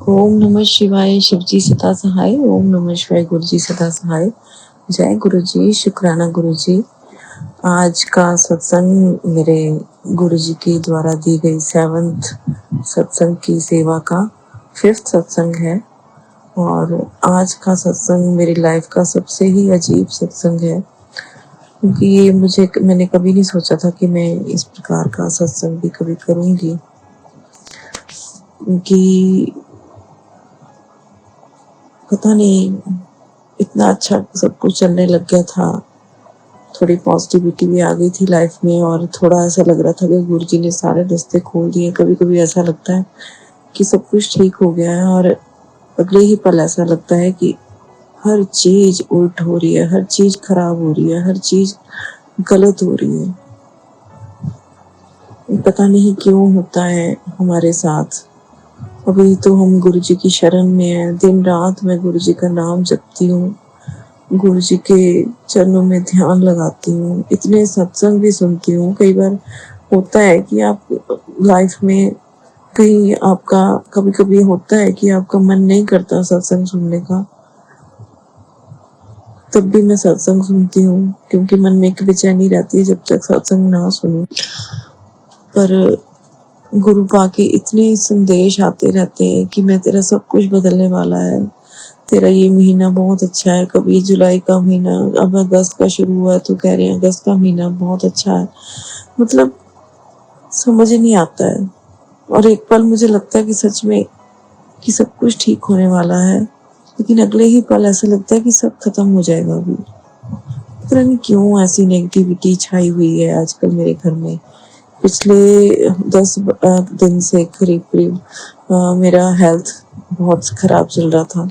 ओम नमः शिवाय। शिवजी सदा सहाय। ओम नमः शिवाय। गुरु जी सदा सहाय। जय गुरु जी। शुक्राना गुरु जी। आज का सत्संग मेरे गुरु जी के द्वारा दी गई 7th सत्संग की सेवा का 5th सत्संग है। और आज का सत्संग मेरी लाइफ का सबसे ही अजीब सत्संग है, क्योंकि ये मैंने कभी नहीं सोचा था कि मैं इस प्रकार का सत्संग भी कभी करूंगी। कि पता नहीं, इतना अच्छा सब कुछ चलने लग गया था, थोड़ी पॉजिटिविटी भी आ गई थी लाइफ में, और थोड़ा ऐसा लग रहा था कि गुरु जी ने सारे रास्ते खोल दिए। कभी कभी ऐसा लगता है कि सब कुछ ठीक हो गया है, और अगले ही पल ऐसा लगता है कि हर चीज उल्ट हो रही है, हर चीज खराब हो रही है, हर चीज गलत हो रही है। पता नहीं क्यों होता है हमारे साथ। अभी तो हम गुरु जी की शरण में हैं। दिन रात मैं गुरु जी का नाम जपती हूँ, गुरु जी के चरणों में ध्यान लगाती हूँ, इतने सत्संग भी सुनती हूँ। कई बार होता है कि आप लाइफ में कहीं आपका कभी कभी होता है कि आपका मन नहीं करता सत्संग सुनने का, तब भी मैं सत्संग सुनती हूँ, क्योंकि मन में एक बेचैनी रहती है जब तक सत्संग ना सुनो। पर गुरु पाके इतने संदेश आते रहते हैं कि मैं तेरा सब कुछ बदलने वाला है, तेरा ये महीना बहुत अच्छा है। कभी जुलाई का महीना, अब अगस्त का शुरू हुआ तो कह रहे हैं अगस्त का महीना बहुत अच्छा है। मतलब समझ ही नहीं आता है। और एक पल मुझे लगता है कि सच में कि सब कुछ ठीक होने वाला है, लेकिन अगले ही पल ऐसा लगता है कि सब खत्म हो जाएगा अभी। पता नहीं क्यों ऐसी नेगेटिविटी छाई हुई है आजकल मेरे घर में। पिछले 10 दिन से करीब करीब मेरा हेल्थ बहुत खराब चल रहा था।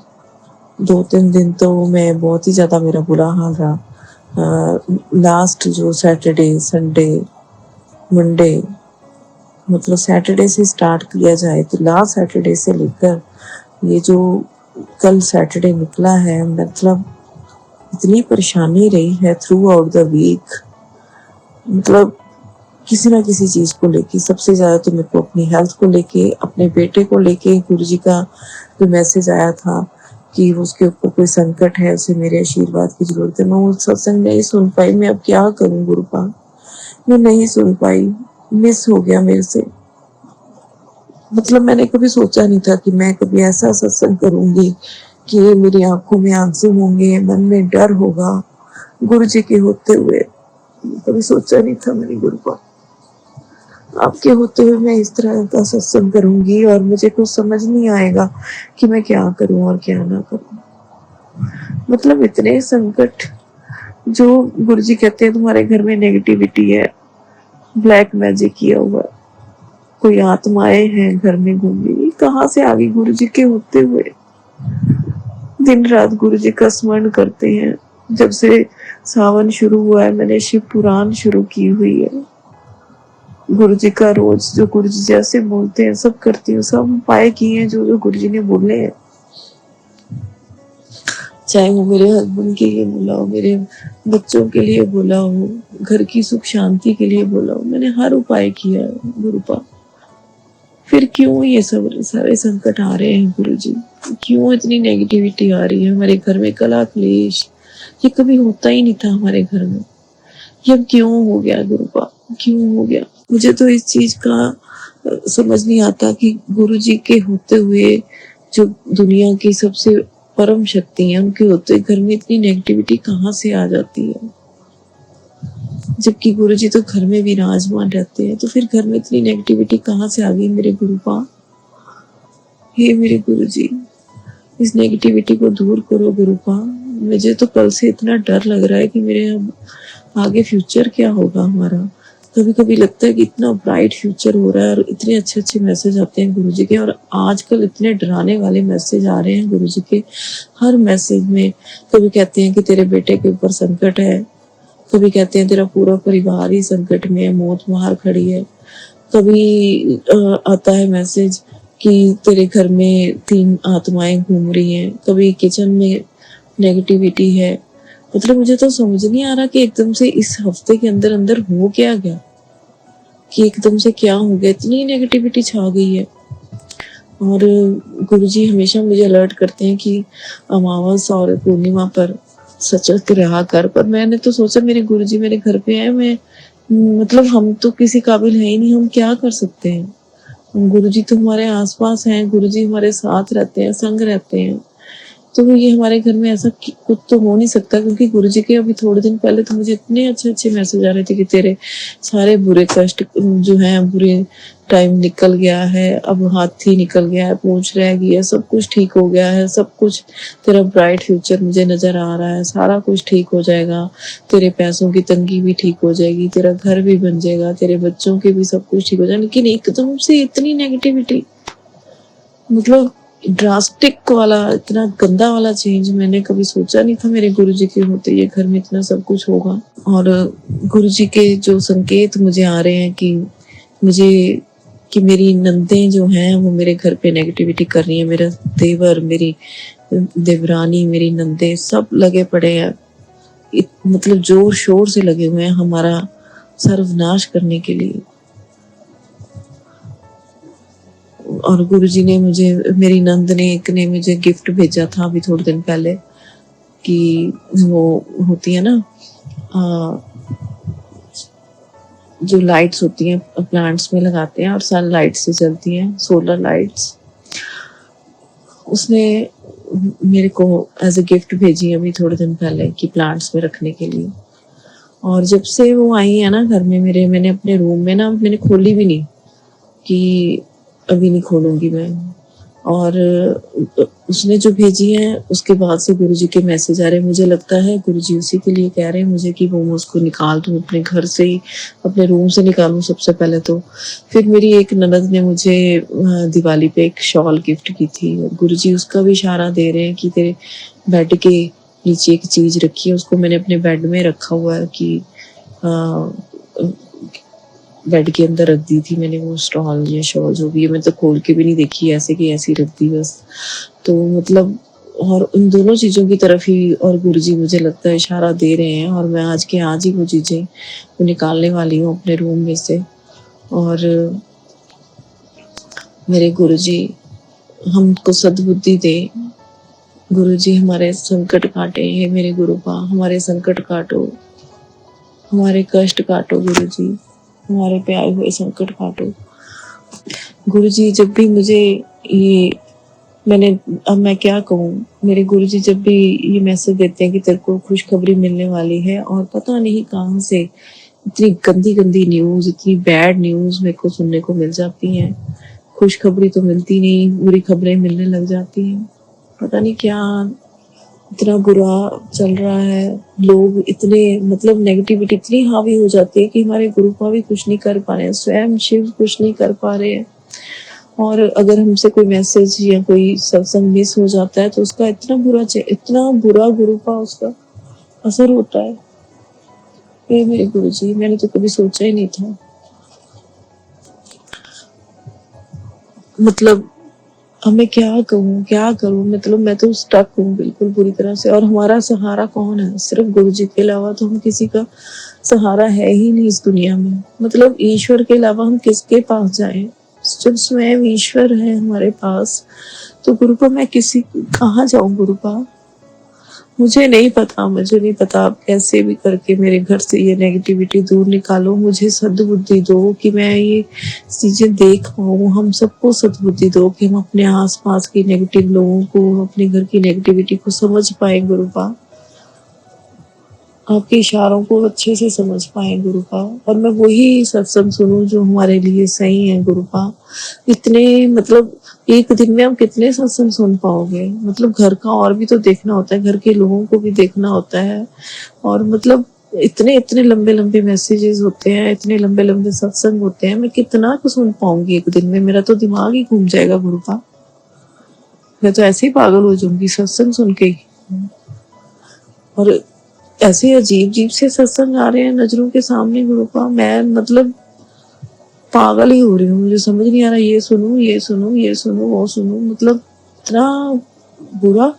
2-3 दिन तो मैं बहुत ही ज़्यादा, मेरा बुरा हाल रहा। लास्ट जो सैटरडे संडे मंडे, मतलब सैटरडे से स्टार्ट किया जाए तो लास्ट सैटरडे से लेकर ये जो कल सैटरडे निकला है, मतलब इतनी परेशानी रही है थ्रू आउट द वीक। मतलब किसी ना किसी चीज को लेके, सबसे ज्यादा तो मेरे को अपनी हेल्थ को लेके, अपने बेटे को लेके। गुरुजी का जो मैसेज आया था कि उसके ऊपर कोई संकट है, उसे मेरे आशीर्वाद की जरूरत है, मैं वो सत्संग नहीं सुन पाई। मैं अब क्या करूं गुरुपा, मैं नहीं सुन पाई, मिस हो गया मेरे से। मतलब मैंने कभी सोचा नहीं था कि मैं कभी ऐसा सत्संग करूंगी कि मेरी आंखों में आंसू होंगे, मन में डर होगा गुरु जी के होते हुए। कभी सोचा नहीं था मैंने गुरुपा, आपके होते हुए मैं इस तरह का सत्संग करूंगी, और मुझे कुछ समझ नहीं आएगा कि मैं क्या करूं और क्या ना करूं। मतलब इतने संकट, जो गुरुजी कहते हैं तुम्हारे घर में नेगेटिविटी है, ब्लैक मैजिक किया हुआ, कोई आत्माएं हैं घर में घूम रही, कहाँ से आ गई गुरुजी के होते हुए। दिन रात गुरुजी का स्मरण करते हैं। जब से सावन शुरू हुआ है मैंने शिव पुराण शुरू की हुई है। गुरु जी का रोज जो गुरु जी जैसे बोलते हैं सब करती हूँ, सब उपाय किए हैं जो जो गुरु जी ने बोले हैं। चाहे वो मेरे हस्बैंड के लिए बोला हो, मेरे बच्चों के लिए बोला हो, घर की सुख शांति के लिए बोला हो, मैंने हर उपाय किया है गुरुपा। फिर क्यों ये सब सारे संकट आ रहे हैं गुरु जी? क्यों इतनी नेगेटिविटी आ रही है हमारे घर में? कला क्लेश ये कभी होता ही नहीं था हमारे घर में, ये क्यों हो गया गुरुपा? क्यों हो गया? मुझे तो इस चीज का समझ नहीं आता कि गुरु जी के होते हुए, जो दुनिया की सबसे परम शक्ति है, उनके होते घर में इतनी नेगेटिविटी कहाँ से आ जाती है? जबकि गुरु जी तो घर में विराजमान रहते हैं, तो फिर घर में इतनी नेगेटिविटी कहाँ से आ गई मेरे गुरुपा? हे मेरे गुरु जी, इस नेगेटिविटी को दूर करो गुरुपा। मुझे तो कल से इतना डर लग रहा है कि मेरे आगे फ्यूचर क्या होगा हमारा। कभी कभी लगता है कि इतना ब्राइट फ्यूचर हो रहा है, और इतने अच्छे अच्छे मैसेज आते हैं गुरुजी के, और आजकल इतने डराने वाले मैसेज आ रहे हैं गुरुजी के। हर मैसेज में कभी कहते हैं कि तेरे बेटे के ऊपर संकट है, कभी कहते हैं तेरा पूरा परिवार ही संकट में है, मौत बाहर खड़ी है। कभी आता है मैसेज कि तेरे घर में 3 आत्माएं घूम रही हैं। कभी किचन में नेगेटिविटी है। मतलब मुझे तो समझ नहीं आ रहा कि एकदम से इस हफ्ते के अंदर अंदर हो क्या गया, कि एकदम से क्या हो गया, इतनी नेगेटिविटी छा गई है। और गुरुजी हमेशा मुझे अलर्ट करते हैं कि अमावस्या और पूर्णिमा पर सचेत रहा कर। पर मैंने तो सोचा मेरे गुरुजी मेरे घर पे है, मैं मतलब हम तो किसी काबिल है ही नहीं, हम क्या कर सकते हैं। गुरुजी तो हमारे आसपास हैं, गुरुजी हमारे साथ रहते हैं, संग रहते हैं। तो ये हमारे घर में ऐसा कुछ तो हो नहीं सकता, क्योंकि गुरुजी के अभी थोड़े दिन पहले तो मुझे इतने अच्छे अच्छे मैसेज आ रहे थे कि तेरे सारे बुरे कष्ट जो हैं, बुरे टाइम निकल गया है, अब हाथी निकल गया है, पूंछ रह गई है, सब कुछ ठीक हो गया है, सब कुछ तेरा ब्राइट फ्यूचर मुझे नजर आ रहा है, सारा कुछ ठीक हो जाएगा, तेरे पैसों की तंगी भी ठीक हो जाएगी, तेरा घर भी बन जाएगा, तेरे बच्चों के भी सब कुछ ठीक हो जाएगा। लेकिन एकदम से इतनी नेगेटिविटी, मतलब ड्रास्टिक वाला, इतना गंदा वाला चेंज मैंने कभी सोचा नहीं था मेरे गुरुजी के होते ये घर में इतना सब कुछ होगा। और गुरुजी के जो संकेत मुझे आ रहे हैं कि मुझे कि मेरी नंदें जो हैं वो मेरे घर पे नेगेटिविटी कर रही है, मेरा देवर, मेरी देवरानी, मेरी नंदे सब लगे पड़े हैं, मतलब जोर शोर से लगे हुए हैं हमारा सर्वनाश करने के लिए। और गुरुजी ने मुझे, मेरी नंद ने एक ने मुझे गिफ्ट भेजा था अभी थोड़े दिन पहले, कि वो होती है ना जो लाइट्स होती हैं प्लांट्स में लगाते हैं और सनलाइट से चलती हैं, सोलर लाइट्स, उसने मेरे को एज ए गिफ्ट भेजी अभी थोड़े दिन पहले कि प्लांट्स में रखने के लिए। और जब से वो आई है ना घर में मेरे, मैंने अपने रूम में ना, मैंने खोली भी नहीं कि अभी नहीं खोलूंगी मैं। और उसने जो भेजी है उसके बाद से गुरुजी के मैसेज आ रहे हैं, मुझे लगता है गुरुजी उसी के लिए कह रहे हैं मुझे कि वो मैं उसको निकाल दूं अपने घर से ही, अपने रूम से निकालूं सबसे पहले तो। फिर मेरी एक ननद ने मुझे दिवाली पे एक शॉल गिफ्ट की थी, गुरुजी उसका भी इशारा दे रहे हैं कि तेरे बेड के नीचे एक चीज रखी है, उसको मैंने अपने बेड में रखा हुआ है कि बेड के अंदर रख दी थी मैंने वो स्टॉल या शॉल जो भी है, मैं तो खोल के भी नहीं देखी, ऐसे की ऐसी रख दी बस। तो मतलब और उन दोनों चीज़ों की तरफ ही और गुरुजी मुझे लगता है इशारा दे रहे हैं, और मैं आज के आज ही वो चीज़ें वो निकालने वाली हूँ अपने रूम में से। और मेरे गुरुजी हमको सद्बुद्धि दे, गुरुजी हमारे संकट काटे, हे मेरे गुरुपा हमारे संकट काटो, हमारे कष्ट काटो गुरुजी, हमारे पे आए हुए संकट काटो। गुरुजी जब भी मुझे ये, मैंने, अब मैं क्या कहूँ, मेरे गुरुजी जब भी ये मैसेज देते हैं कि तेरे को खुशखबरी मिलने वाली है, और पता नहीं कहाँ से इतनी गंदी गंदी न्यूज, इतनी बैड न्यूज मेरे को सुनने को मिल जाती हैं। खुशखबरी तो मिलती नहीं, बुरी खबरें मिलने लग जाती हैं। पता नहीं क्या इतना बुरा चल रहा है, लोग इतने मतलब नेगेटिविटी इतनी हावी हो जाती है कि हमारे गुरुपा भी कुछ नहीं कर पा रहे हैं, स्वयं शिव कुछ नहीं कर पा रहे हैं। और अगर हमसे कोई मैसेज या कोई सत्संग मिस हो जाता है तो उसका इतना बुरा गुरुपा उसका असर होता है। ये मेरे गुरुजी, मैंने तो कभी सोचा ही नहीं था। मतलब अब मैं क्या कहूँ क्या करूँ, मतलब मैं तो स्टक हूँ बिल्कुल बुरी तरह से। और हमारा सहारा कौन है, सिर्फ गुरुजी के अलावा तो हम किसी का सहारा है ही नहीं इस दुनिया में। मतलब ईश्वर के अलावा हम किसके पास जाएं, जब स्वयं ईश्वर है हमारे पास। तो गुरुपा मैं किसी कहाँ जाऊं गुरुपा, मुझे नहीं पता आप कैसे भी करके मेरे घर से ये नेगेटिविटी दूर निकालो, मुझे सद्बुद्धि दो कि मैं ये चीजें देख पाऊँ, हम सबको सद्बुद्धि दो कि हम अपने आसपास के नेगेटिव लोगों को, अपने घर की नेगेटिविटी को समझ पाए गुरुपा, आपके इशारों को अच्छे से समझ पाए गुरुपा, और मैं वही सत्संग सुनूं जो हमारे लिए सही है गुरुपा। इतने मतलब एक दिन में हम कितने सत्संग सुन पाओगे, मतलब घर का और भी तो देखना होता है, घर के लोगों को भी देखना होता है। और मतलब इतने इतने लंबे लंबे मैसेजेस होते हैं, इतने लंबे लंबे सत्संग होते हैं, मैं कितना कुछ सुन पाऊंगी एक दिन में, मेरा तो दिमाग ही घूम जाएगा गुरुपा। मैं तो ऐसे ही पागल हो जाऊंगी सत्संग सुन के। और ऐसे अजीब अजीब से सत्संग आ रहे हैं नजरों के सामने गुरुपा, मैं मतलब पागल ही हो रही हूँ, मुझे समझ नहीं आ रहा, ये सुनूं ये सुनूं ये सुनूं वो सुनूं। मतलब इतना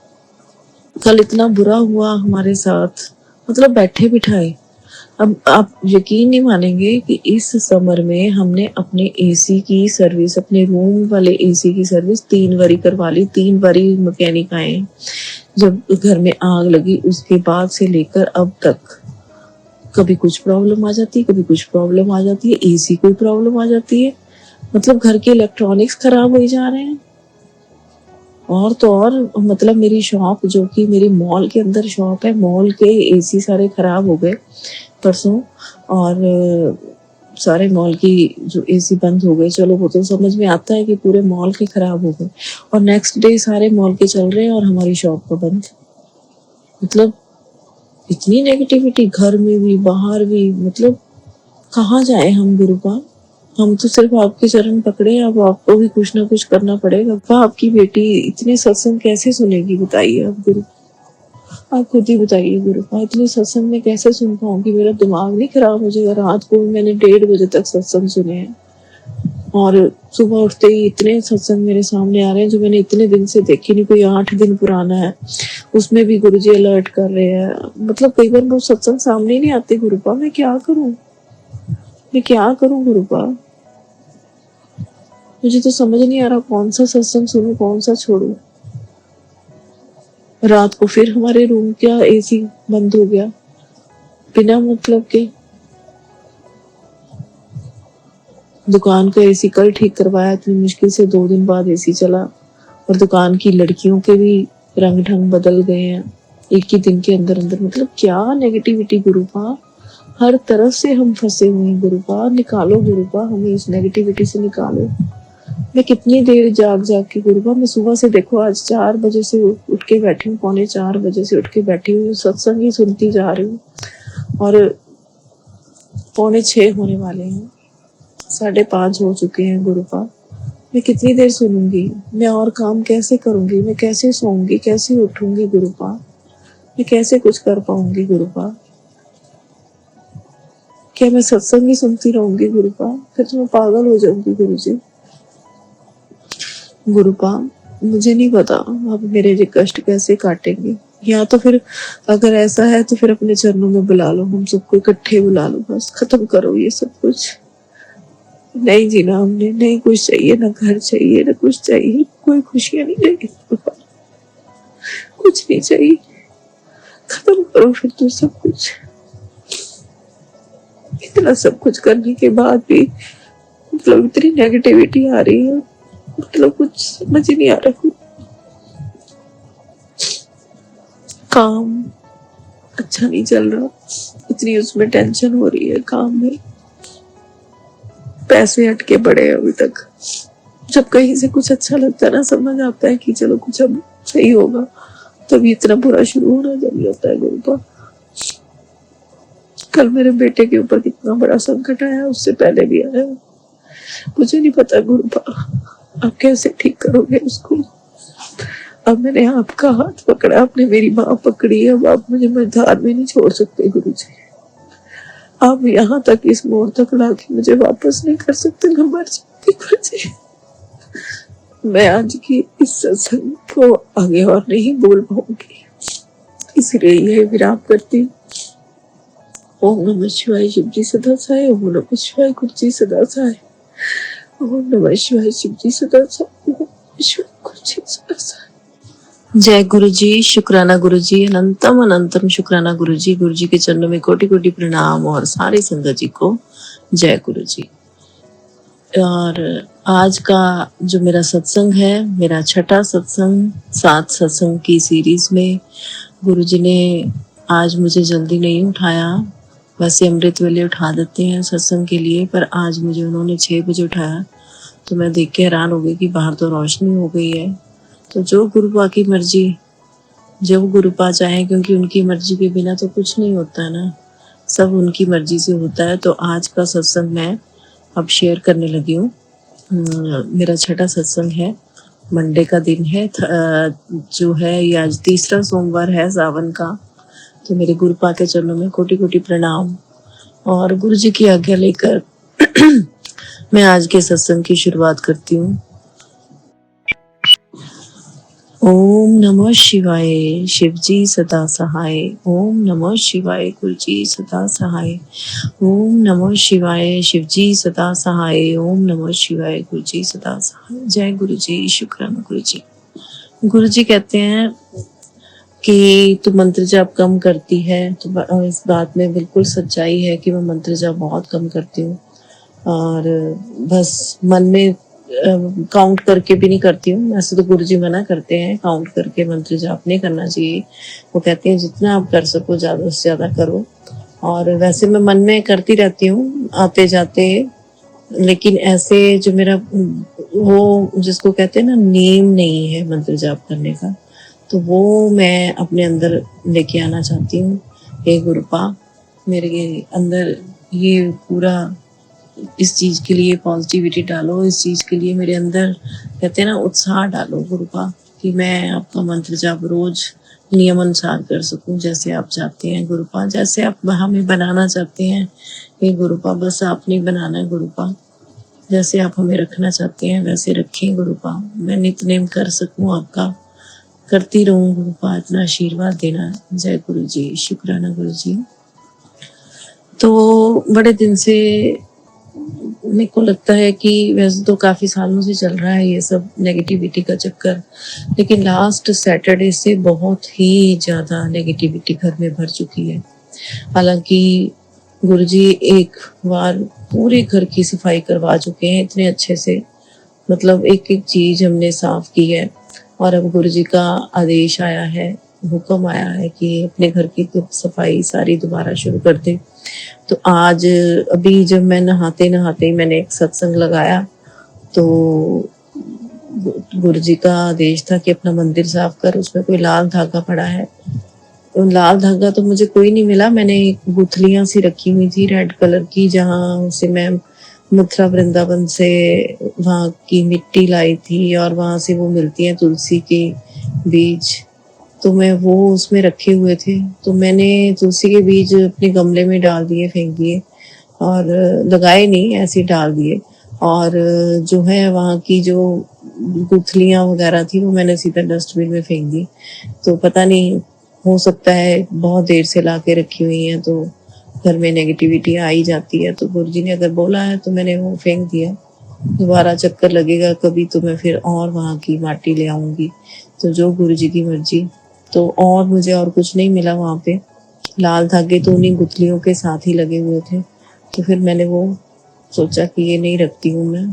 कल इतना बुरा हुआ हमारे साथ, मतलब बैठे बिठाए अब आप यकीन नहीं मानेंगे कि इस समर में हमने अपने एसी की सर्विस, अपने रूम वाले एसी की सर्विस 3 बारी करवा ली। 3 बारी मैकेनिक आए। जब घर में आग लगी उसके बाद से लेकर अब तक कभी कुछ प्रॉब्लम आ जाती है, कभी कुछ प्रॉब्लम आ जाती है, एसी कोई प्रॉब्लम आ जाती है। मतलब घर के इलेक्ट्रॉनिक्स खराब हो जा रहे हैं। और तो और मतलब मेरी शॉप, जो कि मेरी मॉल के अंदर शॉप है, मॉल के एसी सारे खराब हो गए परसों। और सारे मॉल की जो एसी बंद हो गए। चलो वो तो समझ में आता है कि पूरे मॉल के खराब हो गए, और नेक्स्ट डे सारे मॉल के चल रहे हैं और हमारी शॉप का बंद। मतलब इतनी नेगेटिविटी घर में भी बाहर भी। मतलब कहाँ जाए हम गुरुपा? हम तो सिर्फ आपके चरण पकड़े। अब आपको भी कुछ ना कुछ करना पड़ेगा। आपकी बेटी इतने सत्संग कैसे सुनेगी बताइए आप गुरु? आप खुद ही बताइए गुरुपा, इतने सत्संग में कैसे सुन पाऊंगी? मेरा दिमाग नहीं खराब हो जाएगा? रात को मैंने 1:30 बजे तक सत्संग सुने हैं, और सुबह उठते ही इतने सत्संग मेरे सामने आ रहे हैं जो मैंने इतने दिन से देखे नहीं। कोई 8 दिन पुराना है, उसमें भी गुरुजी अलर्ट कर रहे हैं। मतलब कई बार वो सत्संग सामने नहीं आते गुरुपा। मैं क्या करूं? मैं क्या करूं गुरुपा? मुझे तो समझ नहीं आ रहा कौन सा सत्संग सुनूं, कौन सा छोड़ूं। रात को फिर हमारे रूम का एसी बंद हो गया बिना मतलब के। दुकान का एसी कल ठीक करवाया, इतनी मुश्किल से 2 दिन बाद एसी चला। और दुकान की लड़कियों के भी रंग ढंग बदल गए हैं एक ही दिन के अंदर अंदर। मतलब क्या नेगेटिविटी गुरुपा! हर तरफ से हम फंसे हुए हैं गुरुपा। निकालो गुरुपा, हमें इस नेगेटिविटी से निकालो। मैं कितनी देर जाग जाग के गुरुपा, मैं सुबह से देखो आज 4 बजे से उठ के बैठी हूँ, 3:45 बजे से उठ के बैठी हुई, सत्संग ही सुनती जा रही हूँ। और 5:45 होने वाले हैं, 5:30 हो चुके हैं गुरुपा। मैं कितनी देर सुनूंगी? मैं और काम कैसे करूंगी? मैं कैसे सोऊंगी, कैसे उठूंगी गुरुपा? मैं कैसे कुछ कर पाऊंगी गुरुपा? क्या मैं सत्संग ही सुनती रहूंगी गुरुपा? फिर तो मैं पागल हो जाऊंगी गुरुजी। गुरुपा मुझे नहीं पता आप मेरे ये कष्ट कैसे काटेंगे। या तो फिर अगर ऐसा है तो फिर अपने चरणों में बुला लो, हम सबको इकट्ठे बुला लो, बस खत्म करो ये सब कुछ। नहीं जीना हमने, नहीं कुछ चाहिए, ना घर चाहिए, ना कुछ चाहिए, कोई खुशियां नहीं चाहिए गुरुपा, कुछ नहीं चाहिए। खत्म करो फिर तो सब कुछ। इतना सब कुछ करने के बाद भी मतलब इतनी नेगेटिविटी आ रही है, मतलब कुछ समझ ही नहीं आ रहा। काम अच्छा नहीं चल रहा, इतनी उसमें टेंशन हो रही है काम में। पैसे अटके पड़े हैं अभी तक। जब कहीं से कुछ अच्छा लगता है ना, समझ आता है कि चलो कुछ अब सही होगा, तभी इतना बुरा शुरू होना जब जाता है गुरुपा। कल मेरे बेटे के ऊपर कितना बड़ा संकट आया, उससे पहले भी आया। मुझे नहीं पता गुरुपा आप कैसे ठीक करोगे उसको। अब मैंने आपका हाथ पकड़ा, आपने मेरी बाह पकड़ी, अब आप मुझे मझधार में नहीं छोड़ सकते गुरुजी। आप यहाँ तक इस मोड़ तक लाके मुझे वापस नहीं कर सकते। मैं मर जाऊंगी गुरुजी। मैं आज की इस सत्संग को आगे और नहीं बोल पाऊंगी, इसलिए यह विराम करती हूँ। ओम नमः शिवाय शिव जी सदा साय। ओम नमः शिवाय गुरु जी सदा साय। ओम नमः शिवाय शिव जी सदा साय। ओम नमः शिवाय गुरु जी सदा साय। जय गुरु जी, शुक्राना गुरु जी, अनंतम अनंतम शुक्राना गुरु जी। गुरु जी के चरणों में कोटि कोटि प्रणाम, और सारी संगत जी को जय गुरु जी। और आज का जो मेरा सत्संग है, मेरा छठा सत्संग 7 सत्संग की सीरीज में गुरु जी ने आज मुझे जल्दी नहीं उठाया। वैसे अमृत वेले उठा देते हैं सत्संग के लिए, पर आज मुझे उन्होंने 6 बजे उठाया। तो मैं देख के हैरान हो गई कि बाहर तो रोशनी हो गई है। तो जो गुरुपा की मर्जी, जब गुरुपा चाहे, क्योंकि उनकी मर्जी के बिना तो कुछ नहीं होता है ना, सब उनकी मर्जी से होता है। तो आज का सत्संग मैं अब शेयर करने लगी हूँ। मेरा छठा सत्संग है, मंडे का दिन है, जो है ये आज तीसरा सोमवार है सावन का। तो मेरे गुरुपा के चरणों में कोटि कोटि प्रणाम, और गुरु जी की आज्ञा लेकर मैं आज के सत्संग की शुरुआत करती हूँ। ओम नमः शिवाय, शिवजी सदा सहाय। ओम नमः शिवाय, गुरुजी सदा सहाय। ओम नमः शिवाय, शिवजी सदा सहाय। ओम नमः शिवाय, गुरुजी सदा सहाय। जय गुरुजी, शुक्राना गुरुजी। गुरुजी कहते हैं कि तू मंत्र जाप कम करती है, तो इस बात में बिल्कुल सच्चाई है कि मैं मंत्र जाप बहुत कम करती हूँ और बस मन में काउंट करके भी नहीं करती हूँ। वैसे तो गुरुजी मना करते हैं काउंट करके मंत्र जाप नहीं करना चाहिए। वो कहते हैं जितना आप कर सको ज़्यादा से ज़्यादा करो। और वैसे मैं मन में करती रहती हूँ आते जाते, लेकिन ऐसे जो मेरा वो जिसको कहते हैं ना नेम नहीं है मंत्र जाप करने का, तो वो मैं अपने अंदर लेके आना चाहती हूँ। हे गुरुपा, मेरे अंदर ये पूरा इस चीज़ के लिए पॉजिटिविटी डालो, इस चीज़ के लिए मेरे अंदर कहते हैं ना उत्साह डालो गुरुपा, कि मैं आपका मंत्र जाप रोज नियम अनुसार कर सकूं जैसे आप चाहते हैं गुरुपा, जैसे आप हमें बनाना चाहते हैं। हे गुरुपा, बस आप नहीं बनाना है गुरुपा, जैसे आप हमें रखना चाहते हैं वैसे रखें गुरुपा। मैं नित्यनेम कर सकूं आपका, करती रहूं गुरुपा, इतना आशीर्वाद देना। जय गुरु जी, शुक्राना गुरु जी। तो बड़े दिन से मेरे को लगता है कि वैसे तो काफी सालों से चल रहा है ये सब नेगेटिविटी का चक्कर, लेकिन लास्ट सैटरडे से बहुत ही ज्यादा नेगेटिविटी घर में भर चुकी है। हालांकि गुरुजी एक बार पूरे घर की सफाई करवा चुके हैं इतने अच्छे से, मतलब एक एक चीज हमने साफ की है। और अब गुरुजी का आदेश आया है, हुक्म आया है कि अपने घर की सफाई सारी दोबारा शुरू कर दे। तो आज अभी जब मैं नहाते नहाते मैंने एक सत्संग लगाया, तो गुरुजी का आदेश था कि अपना मंदिर साफ कर, उसमें कोई लाल धागा पड़ा है। लाल धागा तो मुझे कोई नहीं मिला, मैंने गुथलियां सी रखी हुई थी रेड कलर की, जहाँ से मैं मथुरा वृंदावन से वहाँ की मिट्टी लाई थी और वहां से वो मिलती है तुलसी के बीज, तो मैं वो उसमें रखे हुए थे। तो मैंने तुलसी के बीज अपने गमले में डाल दिए, फेंक दिए, और लगाए नहीं, ऐसे डाल दिए। और जो है वहाँ की जो गुथलियां वगैरह थी वो मैंने सीधा डस्टबिन में फेंक दी। तो पता नहीं, हो सकता है बहुत देर से ला के रखी हुई है तो घर में नेगेटिविटी आ ही जाती है। तो गुरुजी ने अगर बोला है तो मैंने वो फेंक दिया। दोबारा चक्कर लगेगा कभी तो मैं फिर और वहाँ की माटी ले आऊंगी, तो जो गुरुजी की मर्जी। तो और मुझे और कुछ नहीं मिला वहाँ पे, लाल धागे तो उन्हीं गुठलियों के साथ ही लगे हुए थे। तो फिर मैंने वो सोचा कि ये नहीं रखती हूँ मैं,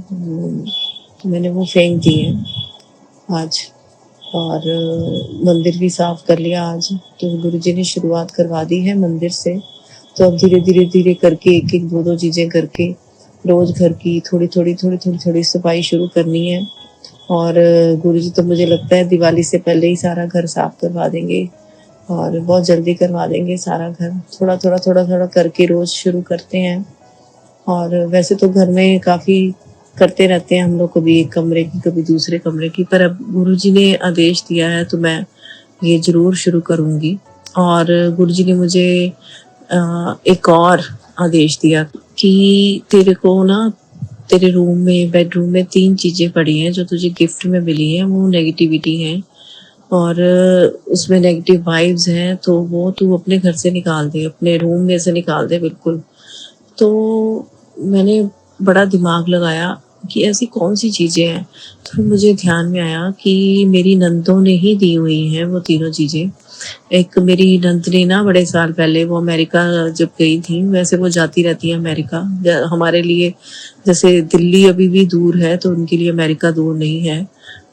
तो मैंने वो फेंक दिए आज। और मंदिर भी साफ कर लिया आज, तो गुरुजी ने शुरुआत करवा दी है मंदिर से। तो अब धीरे धीरे धीरे करके एक एक दो दो चीजें करके रोज घर की थोड़ी थोड़ी थोड़ी थोड़ी थोड़ी सफाई शुरू करनी है। और गुरुजी तो मुझे लगता है दिवाली से पहले ही सारा घर साफ करवा देंगे, और बहुत जल्दी करवा देंगे सारा घर। थोड़ा थोड़ा थोड़ा थोड़ा करके रोज शुरू करते हैं। और वैसे तो घर में काफी करते रहते हैं हम लोग, कभी एक कमरे की कभी दूसरे कमरे की, पर अब गुरुजी ने आदेश दिया है तो मैं ये जरूर शुरू करूंगी। और गुरुजी ने मुझे एक और आदेश दिया कि तेरे को ना, तेरे रूम में बेडरूम में 3 चीजें पड़ी हैं जो तुझे गिफ्ट में मिली हैं, वो नेगेटिविटी है और उसमें नेगेटिव वाइब्स हैं, तो वो तू अपने घर से निकाल दे, अपने रूम में से निकाल दे बिल्कुल। तो मैंने बड़ा दिमाग लगाया कि ऐसी कौन सी चीजें हैं, तो फिर मुझे ध्यान में आया कि मेरी नंदों ने ही दी हुई हैं वो तीनों चीजें। एक मेरी नंद ने ना बड़े साल पहले वो अमेरिका जब गई थी, वैसे वो जाती रहती है अमेरिका, हमारे लिए जैसे दिल्ली अभी भी दूर है तो उनके लिए अमेरिका दूर नहीं है।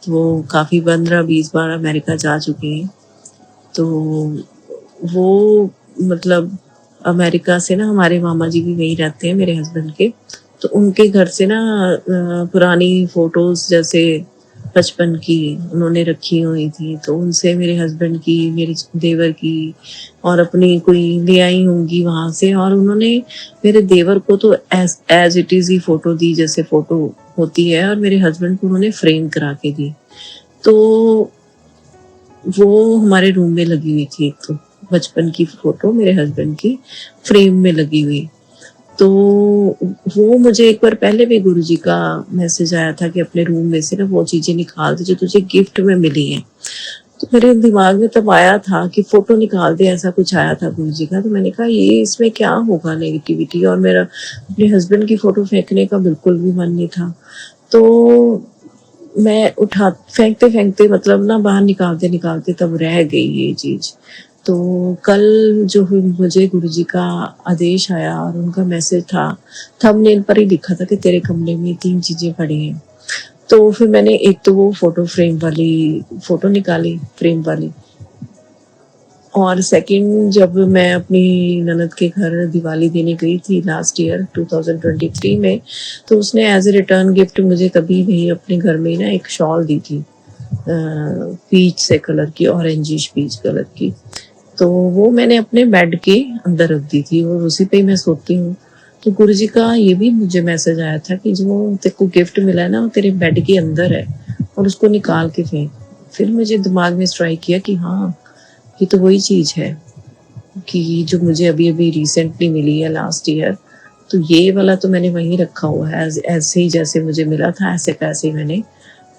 तो वो काफ़ी 15-20 बार अमेरिका जा चुकी हैं। तो वो मतलब अमेरिका से ना हमारे मामा जी भी वहीं रहते हैं मेरे हस्बैंड के, तो उनके घर से ना पुरानी फोटोज जैसे बचपन की उन्होंने रखी हुई थी, तो उनसे मेरे हस्बैंड की, मेरे देवर की और अपनी कोई ले आई होंगी वहां से। और उन्होंने मेरे देवर को तो एज इट इज ही फोटो दी जैसे फोटो होती है, और मेरे हस्बैंड को उन्होंने फ्रेम करा के दी। तो वो हमारे रूम में लगी हुई थी, एक तो बचपन की फोटो मेरे हस्बैंड की फ्रेम में लगी हुई। तो वो मुझे एक बार पहले भी गुरुजी का मैसेज आया था कि अपने रूम में से ना वो चीजें निकाल दे जो तुझे गिफ्ट में मिली हैं। तो मेरे दिमाग में तब आया था कि फोटो निकाल दे, ऐसा कुछ आया था गुरुजी का। तो मैंने कहा ये इसमें क्या होगा नेगेटिविटी, और मेरा अपने हस्बैंड की फोटो फेंकने का बिल्कुल भी मन नहीं था। तो मैं उठा फेंकते फेंकते मतलब ना बाहर निकालते निकालते तब रह गई ये चीज। तो कल जो हुई मुझे गुरुजी का आदेश आया और उनका मैसेज था, थंबनेल पर ही लिखा था कि तेरे कमरे में 3 चीजें पड़ी हैं। तो फिर मैंने एक तो वो फोटो फ्रेम वाली फोटो निकाली, फ्रेम वाली। और सेकंड, जब मैं अपनी ननद के घर दिवाली देने गई थी लास्ट ईयर 2023 में, तो उसने एज ए रिटर्न गिफ्ट मुझे तभी भी अपने घर में ना एक शॉल दी थी, पीच से कलर की, ऑरेंजिश पीच कलर की। तो वो मैंने अपने बेड के अंदर रख दी थी और उसी पे ही मैं सोती हूँ। तो गुरुजी का ये भी मुझे मैसेज आया था कि जो तेरे को गिफ्ट मिला है ना वो तेरे बेड के अंदर है और उसको निकाल के फेंक। फिर मुझे दिमाग में स्ट्राइक किया कि हाँ, ये तो वही चीज है कि जो मुझे अभी अभी रिसेंटली मिली है लास्ट ईयर। तो ये वाला तो मैंने वहीं रखा हुआ है, ऐसे ही जैसे मुझे मिला था ऐसे पैसे मैंने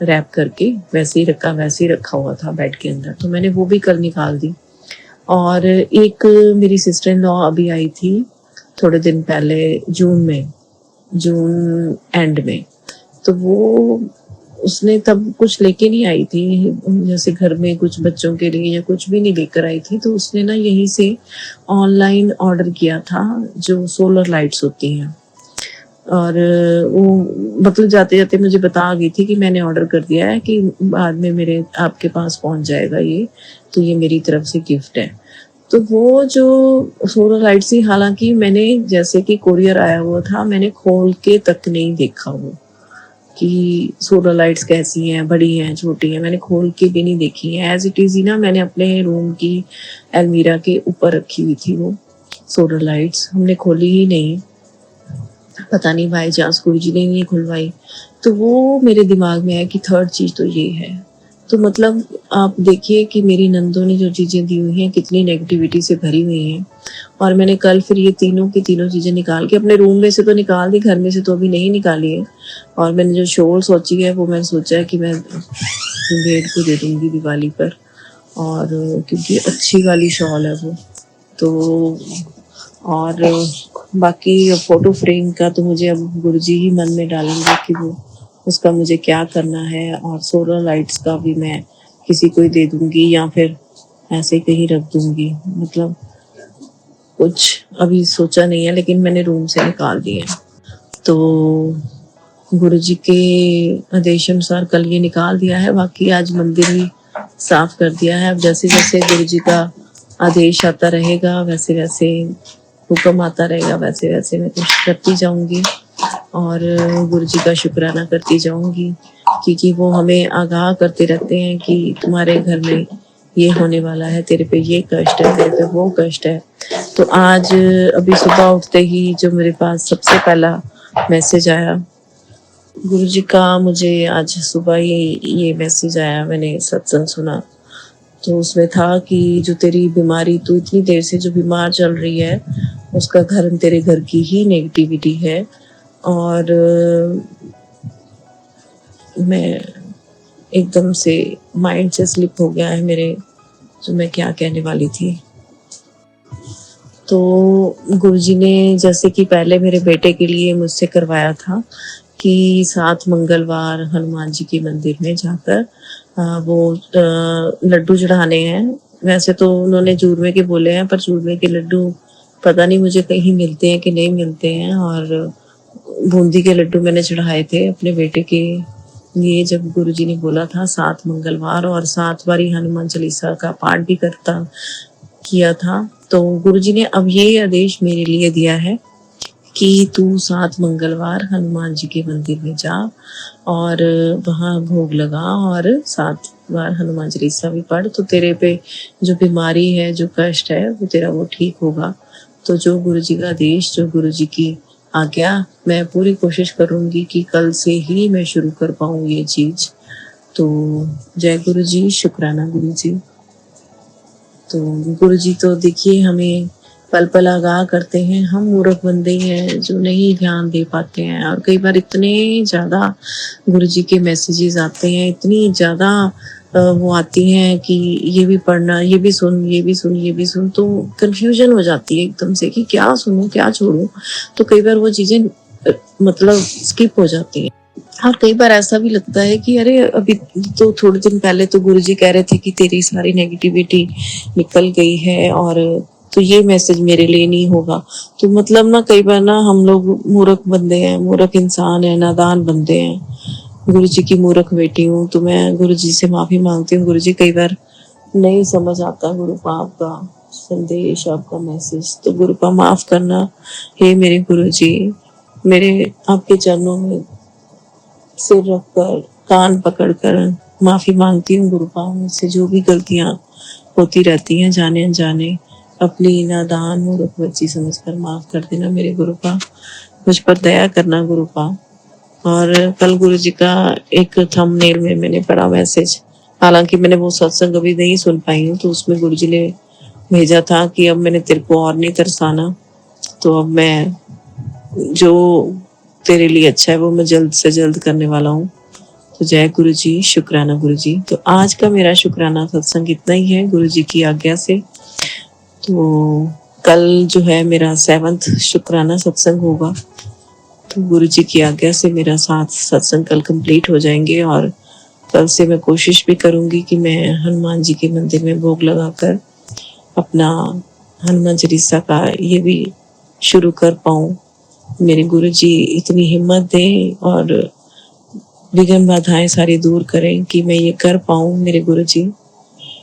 रैप करके वैसे ही रखा हुआ था बेड के अंदर। तो मैंने वो भी कल निकाल दी। और एक मेरी सिस्टर इन लॉ अभी आई थी थोड़े दिन पहले, जून एंड में। तो वो उसने तब कुछ लेके नहीं आई थी, जैसे घर में कुछ बच्चों के लिए या कुछ भी नहीं लेकर आई थी। तो उसने ना यहीं से ऑनलाइन ऑर्डर किया था जो सोलर लाइट्स होती हैं। और वो मतलब जाते जाते मुझे बता गई थी कि मैंने ऑर्डर कर दिया है, कि बाद में मेरे आपके पास पहुंच जाएगा ये, तो ये मेरी तरफ से गिफ्ट है। तो वो जो सोलर लाइट्स थी, हालांकि मैंने जैसे कि कोरियर आया हुआ था, मैंने खोल के तक नहीं देखा वो कि सोलर लाइट्स कैसी हैं, बड़ी हैं छोटी हैं, मैंने खोल के भी नहीं देखी है। एज इट इज ही ना मैंने अपने रूम की अलमीरा के ऊपर रखी हुई थी वो सोलर लाइट्स, हमने खोली ही नहीं। पता नहीं भाई जास गुरुजी ने नहीं खुलवाई। तो वो मेरे दिमाग में है कि थर्ड चीज तो ये है। तो मतलब आप देखिए कि मेरी नंदों ने जो चीजें दी हुई हैं कितनी नेगेटिविटी से भरी हुई हैं। और मैंने कल फिर ये तीनों की तीनों चीजें निकाल के अपने रूम में से तो निकाल दी, घर में से तो अभी नहीं निकाली है। और मैंने जो शॉल सोची है वो मैंने सोचा है कि मैं बेड को दे दूंगी दिवाली पर, और क्योंकि अच्छी वाली शॉल है वो। तो और बाकी फोटो फ्रेम का तो मुझे अब गुरुजी ही मन में डालेंगे कि वो उसका मुझे क्या करना है। और सोलर लाइट्स का भी मैं किसी को ही दे दूंगी या फिर ऐसे कहीं रख दूंगी, मतलब कुछ अभी सोचा नहीं है, लेकिन मैंने रूम से निकाल दिए। तो गुरुजी के आदेश अनुसार कल ये निकाल दिया है, बाकी आज मंदिर भी साफ कर दिया है। अब जैसे जैसे गुरुजी का आदेश आता रहेगा वैसे वैसे, हुक्म आता रहेगा वैसे वैसे मैं कुछ करती जाऊंगी और गुरुजी का शुक्राना करती जाऊंगी, क्योंकि वो हमें आगाह करते रहते हैं कि तुम्हारे घर में ये होने वाला है, तेरे पे ये कष्ट है, तेरे पे वो कष्ट है। तो आज अभी सुबह उठते ही जो मेरे पास सबसे पहला मैसेज आया गुरुजी का, मुझे आज सुबह ही ये मैसेज आया, मैंने सत्संग सुना तो उसमें था कि जो तेरी बीमारी, तू इतनी देर से जो बीमार चल रही है उसका घर तेरे घर की ही नेगेटिविटी है। और मैं एकदम से माइंड से स्लिप हो गया है मेरे, जो मैं क्या कहने वाली थी। तो गुरुजी ने जैसे कि पहले मेरे बेटे के लिए मुझसे करवाया था कि 7 मंगलवार हनुमान जी के मंदिर में जाकर वो लड्डू चढ़ाने हैं। वैसे तो उन्होंने चूरमे के बोले हैं, पर चूरमे के लड्डू पता नहीं मुझे कहीं मिलते हैं कि नहीं मिलते हैं। और बूंदी के लड्डू मैंने चढ़ाए थे अपने बेटे के लिए, जब गुरुजी ने बोला था 7 मंगलवार, और 7 बारी हनुमान चालीसा का पाठ भी किया था। तो गुरुजी ने अब ये आदेश मेरे लिए दिया है कि तू 7 मंगलवार हनुमान जी के मंदिर में जा और वहाँ भोग लगा और 7 बार हनुमान चालीसा भी पढ़, तो तेरे पे जो बीमारी है, जो कष्ट है, वो तेरा वो ठीक होगा। तो जो गुरुजी का आदेश, जो गुरुजी की आज्ञा, मैं पूरी कोशिश करूंगी कि कल से ही मैं शुरू कर पाऊँ ये चीज। तो जय गुरुजी, शुक्राना गुरुजी। तो गुरुजी तो देखिए हमें पल पल आगाह करते हैं। हम मूर्ख बंदे हैं जो नहीं ध्यान दे पाते हैं, और कई बार इतने ज़्यादा गुरु जी के मैसेजेस आते हैं, इतनी ज़्यादा वो आती हैं कि ये भी पढ़ना, ये भी सुन, ये भी सुन, ये भी सुन, तो कंफ्यूजन हो जाती है एकदम से कि क्या सुनूं क्या छोड़ूं। तो कई बार वो चीज़ें मतलब स्किप हो जाती हैं। और कई बार ऐसा भी लगता है कि अरे अभी तो थोड़े दिन पहले तो गुरुजी कह रहे थे कि तेरी सारी नेगेटिविटी निकल गई है, और तो ये मैसेज मेरे लिए नहीं होगा। तो मतलब ना कई बार ना हम लोग मूर्ख बंदे हैं, मूर्ख इंसान है, नादान बंदे हैं। गुरु जी की मूर्ख बेटी हूँ, तो मैं गुरु जी से माफी मांगती हूँ। गुरु जी कई बार नहीं समझ आता गुरु का आपका संदेश, आपका मैसेज, तो गुरु का माफ करना। हे मेरे गुरु जी, मेरे आपके चरणों में सिर रखकर कान पकड़कर माफी मांगती हूँ गुरुपा। मुझसे जो भी गलतियां होती रहती हैं जाने अनजाने, अपनी नादान मूर्ख बच्ची समझकर माफ कर देना मेरे गुरुपा। मुझ पर दया करना गुरुपा। और कल गुरु जी का एक थंबनेल में मैंने पढ़ा मैसेज, हालांकि मैंने वो सत्संग अभी नहीं सुन पाई हूँ, तो उसमें गुरु जी ने भेजा था कि अब मैंने तेरे को और नहीं तरसाना, तो अब मैं जो तेरे लिए अच्छा है वो मैं जल्द से जल्द करने वाला हूँ। तो जय गुरु जी, शुक्राना गुरु जी। तो आज का मेरा शुक्राना सत्संग इतना ही है गुरु जी की आज्ञा से। तो कल जो है मेरा 7वां शुक्राना सत्संग होगा, तो गुरु जी की आज्ञा से मेरा 7 सत्संग कल कंप्लीट हो जाएंगे। और कल से मैं कोशिश भी करूंगी कि मैं हनुमान जी के मंदिर में भोग लगाकर अपना हनुमान चालीसा का ये भी शुरू कर पाऊं। मेरे गुरु जी इतनी हिम्मत दें और विघ्न बाधाएं सारी दूर करें कि मैं ये कर पाऊं मेरे गुरु जी।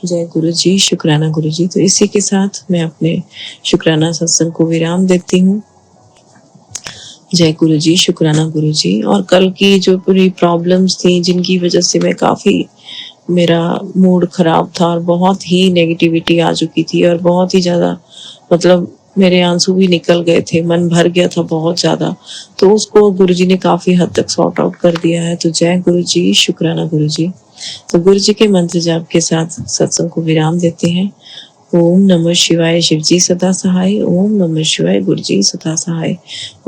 जय गुरु जी, शुक्राना गुरु जी। तो इसी के साथ मैं अपने शुक्राना सत्संग को विराम देती हूँ। जय गुरु जी, शुक्राना गुरु जी। और कल की जो पूरी प्रॉब्लम्स थी जिनकी वजह से मैं काफी, मेरा मूड खराब था और बहुत ही नेगेटिविटी आ चुकी थी, और बहुत ही ज्यादा मतलब मेरे आंसू भी निकल गए थे, मन भर गया था बहुत ज्यादा, तो उसको गुरुजी ने काफी हद तक सॉर्ट आउट कर दिया है। तो जय गुरु जी, शुक्राना गुरु जी। तो गुरु जी के मंत्र जाप के साथ सत्संग को विराम देते हैं। ओम नमः शिवाय, शिव जी सदा सहाय। ओम नमः शिवाय, गुरु जी सदा सहाय।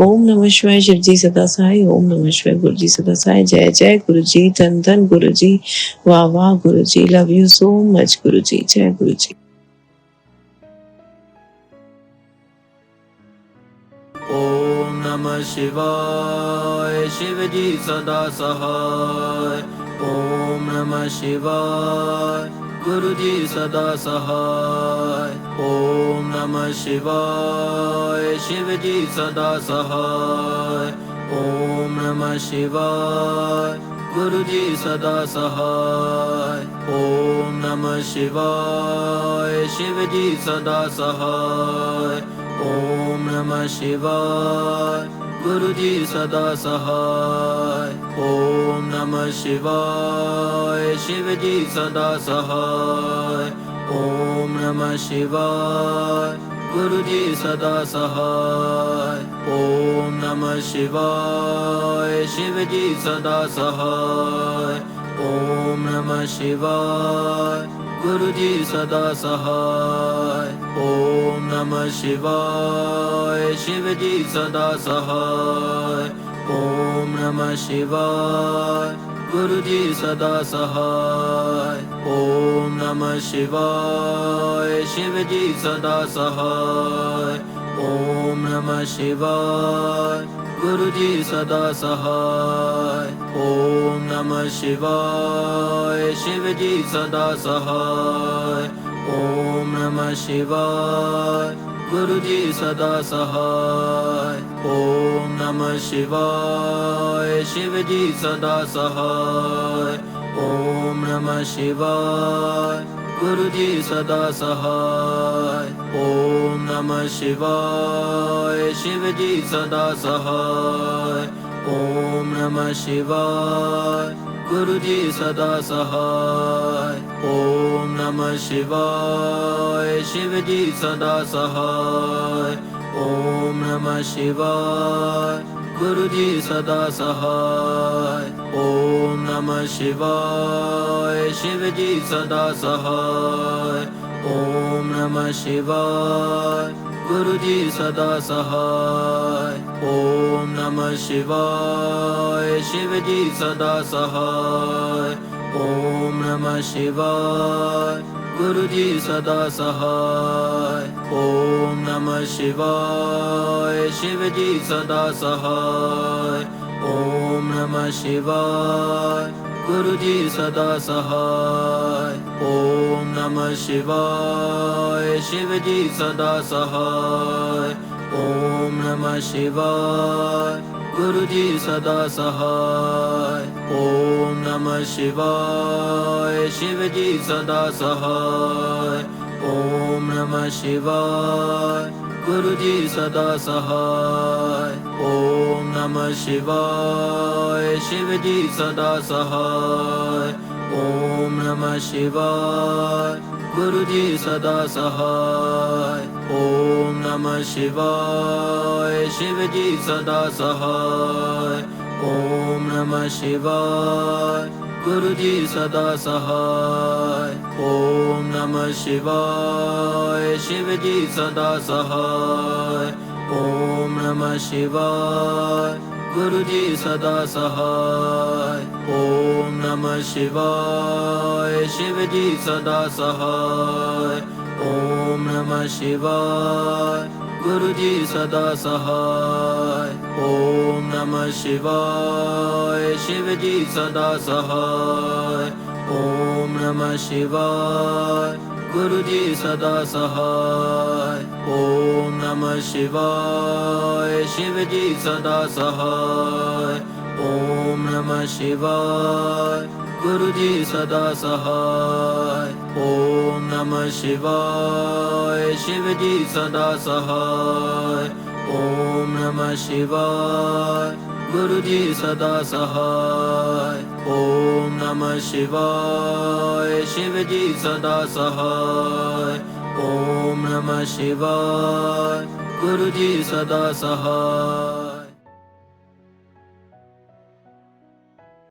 ओम नमः शिवाय, शिव जी सदा सहाय। ओम नमः शिवाय, गुरु जी सदा सहाय। जय जय गुरु जी, धन धन गुरु जी, वाह वाह गुरु जी, लव यू सो मच गुरु जी। जय गुरु जी। ओम नमः शिवाय, शिव जी सदा सहाय। ओम नमः शिवाय, गुरु जी सदा सहाय। ओम नमः शिवाय, शिव जी सदा सहाय। ओम नमः शिवाय, गुरु जी सदा सहाय। ओम नमः शिवाय, शिव जी सदा सहाय। ओम नमः शिवाय, गुरु जी सदा सहाय। ओम नमः शिवाय, शिव जी सदा सहाय। ओम नमः शिवाय, गुरु जी सदा सहाय। ओम नमः शिवाय, शिव जी सदा सहाय। ओम नमः शिवाय, गुरु जी सदा सहाय। ओम नमः शिवाय, शिव जी सदा सहाय। ओम नमः शिवाय, गुरु जी सदा सहाय। ओम नमः शिवाय, शिव जी सदा सहाय। ओम नमः शिवाय, गुरु जी सदा सहाय। ओम नमः शिवाय, शिव जी सदा सहाय। ओम नमः शिवाय, गुरु जी सदा सहाय। ओम नमः शिवाय, शिव जी सदा सहाय। ओम नमः शिवाय, गुरु जी सदा सहाय। ओम नमः शिवाय, शिव जी सदा सहाय। ओम नमः शिवाय, गुरु जी सदा सहाय। ओम नमः शिवाय, शिव जी सदा सहाय। ओम नमः शिवाय, गुरु जी सदा सहाय। ओम नमः शिवाय, शिव जी सदा सहाय। ओम नमः शिवाय, गुरु जी सदा सहाय। ओम नमः शिवाय शिव जी सदा सहाय। ओम नमः शिवाय गुरु जी सदा सहाय। ओम नमः शिवाय शिव जी सदा सहाय। ओम नमः शिवाय गुरु जी सदा सहाय। ओम नमः शिवाय शिव जी सदा सहाय। ओम नमः शिवाय गुरु जी सदा सहाय। ओम नमः शिवाय शिव जी सदा सहाय। ओम नमः शिवाय गुरु जी सदा सहाय। ओम नमः शिवाय शिव जी सदा सहाय। ओम नमः शिवाय गुरु जी सदा सहाय। ओम नमः शिवाय शिव जी सदा सहाय। ओम नमः शिवाय गुरु जी सदा सहाय। ओम नमः शिवाय शिव जी सदा सहाय। ओम नमः शिवाय गुरु जी सदा सहाय। ओम नमः शिवाय शिव जी सदा सहाय। ओम नमः शिवाय गुरु जी सदा सहाय। ओम नमः शिवाय शिव जी सदा सहाय। ओम नमः शिवाय गुरु जी सदा सहाय। ओम नमः शिवाय शिव जी सदा सहाय। ओम नमः शिवाय गुरु जी सदा सहाय। ओम नमः शिवाय शिव जी सदा सहाय। ओम नमः शिवाय गुरु जी सदा सहाय। ओम नमः शिवाय शिव जी सदा सहाय। ओम नमः शिवाय गुरु जी सदा सहाय।